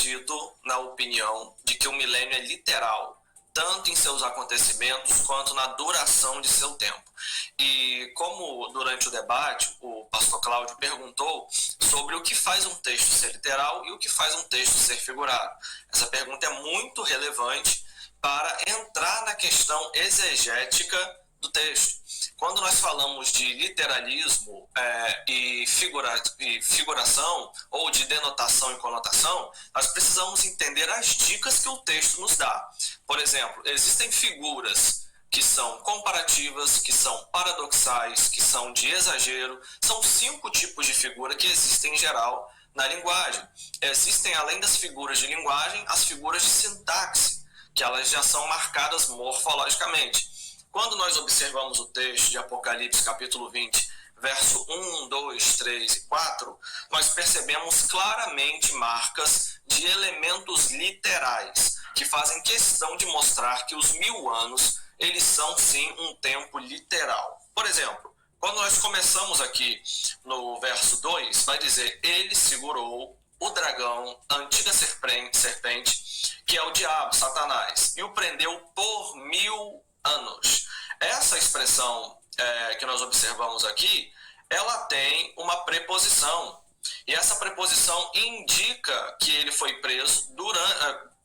acredito na opinião de que o milênio é literal, tanto em seus acontecimentos quanto na duração de seu tempo. E como durante o debate o pastor Cláudio perguntou sobre o que faz um texto ser literal e o que faz um texto ser figurado. Essa pergunta é muito relevante para entrar na questão exegética do texto. Quando nós falamos de literalismo e figuração, ou de denotação e conotação, nós precisamos entender as dicas que o texto nos dá. Por exemplo, existem figuras que são comparativas, que são paradoxais, que são de exagero. São 5 tipos de figura que existem em geral na linguagem. Existem, além das figuras de linguagem, as figuras de sintaxe, que elas já são marcadas morfologicamente. Quando nós observamos o texto de Apocalipse, capítulo 20, verso 1, 2, 3 e 4, nós percebemos claramente marcas de elementos literais, que fazem questão de mostrar que os 1000 anos, eles são sim um tempo literal. Por exemplo, quando nós começamos aqui no verso 2, vai dizer: ele segurou o dragão, a antiga serpente, que é o diabo, Satanás, e o prendeu por 1000 anos. Essa expressão que nós observamos aqui, ela tem uma preposição, e essa preposição indica que ele foi preso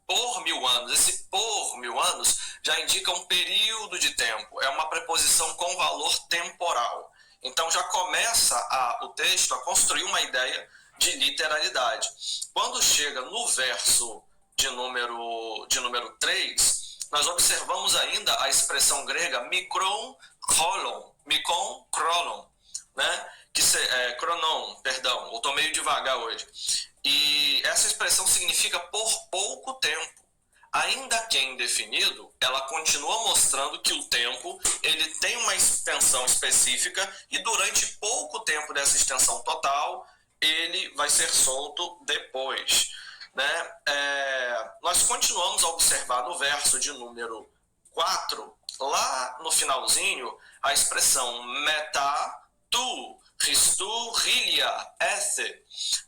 por 1000 anos. Esse por 1000 anos já indica um período de tempo, é uma preposição com valor temporal. Então já começa o texto a construir uma ideia de literalidade. Quando chega no verso de número 3, nós observamos ainda a expressão grega mikron krolon, né? Cronon, perdão, eu estou meio devagar hoje. E essa expressão significa por pouco tempo. Ainda que indefinido, ela continua mostrando que o tempo ele tem uma extensão específica e durante pouco tempo dessa extensão total, ele vai ser solto depois. Né? Nós continuamos a observar no verso de número 4, lá no finalzinho, a expressão meta, tu, Christu, rilia, esse,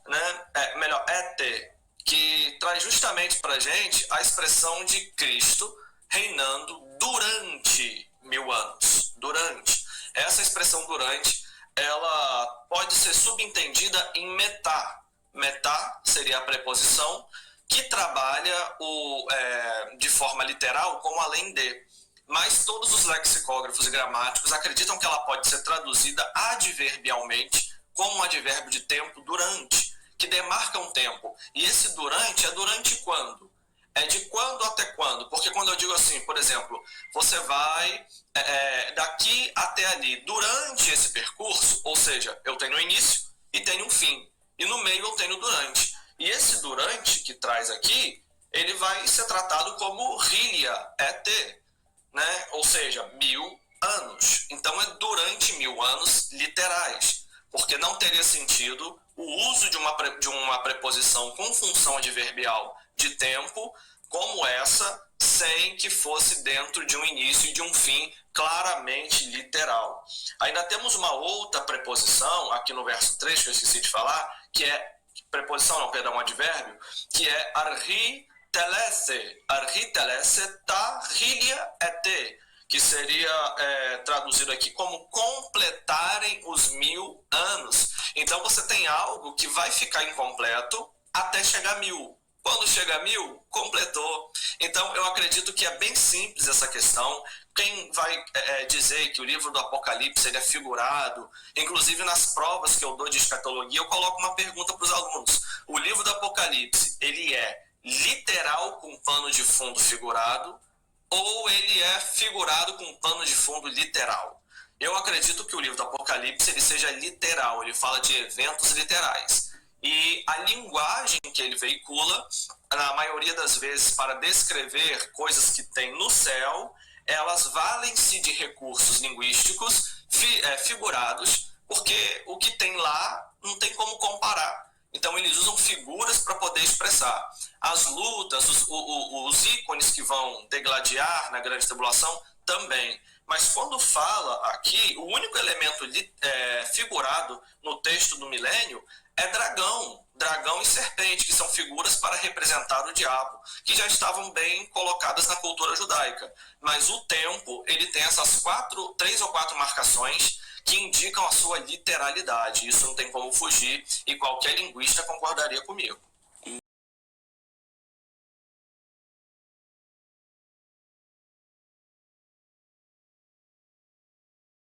né? Ete, que traz justamente para a gente a expressão de Cristo reinando durante 1000 anos. Durante. Essa expressão durante, ela pode ser subentendida em metá. Metá seria a preposição que trabalha de forma literal com além de. Mas todos os lexicógrafos e gramáticos acreditam que ela pode ser traduzida adverbialmente como um advérbio de tempo durante, que demarca um tempo. E esse durante é durante quando? É de quando até quando? Porque quando eu digo assim, por exemplo, você vai daqui até ali, durante esse percurso, ou seja, eu tenho um início e tenho um fim. E no meio eu tenho durante. E esse durante que traz aqui, ele vai ser tratado como rilia, et, né? Ou seja, 1000 anos. Então é durante 1000 anos literais. Porque não teria sentido o uso de uma preposição com função adverbial de tempo como essa, sem que fosse dentro de um início e de um fim claramente literal. Ainda temos uma outra preposição, aqui no verso 3, que eu esqueci de falar, que é, um advérbio, que é arhitelese. Arhitelese ta rilia et, que seria traduzido aqui como completarem os 1000 anos. Então você tem algo que vai ficar incompleto até chegar a 1000. Quando chega a 1000, completou. Então eu acredito que é bem simples essa questão. Quem vai dizer que o livro do Apocalipse ele é figurado, inclusive nas provas que eu dou de escatologia, eu coloco uma pergunta para os alunos. O livro do Apocalipse, ele é literal com pano de fundo figurado, ou ele é figurado com pano de fundo literal? Eu acredito que o livro do Apocalipse ele seja literal, ele fala de eventos literais. E a linguagem que ele veicula, na maioria das vezes para descrever coisas que tem no céu, elas valem-se de recursos linguísticos figurados, porque o que tem lá não tem como comparar. Então eles usam figuras para poder expressar. As lutas, os ícones que vão degladiar na grande tribulação também. Mas quando fala aqui, o único elemento figurado no texto do milênio é dragão. dragão e serpente, que são figuras para representar o diabo, que já estavam bem colocadas na cultura judaica. Mas o tempo, ele tem essas três ou quatro marcações que indicam a sua literalidade. Isso não tem como fugir e qualquer linguista concordaria comigo.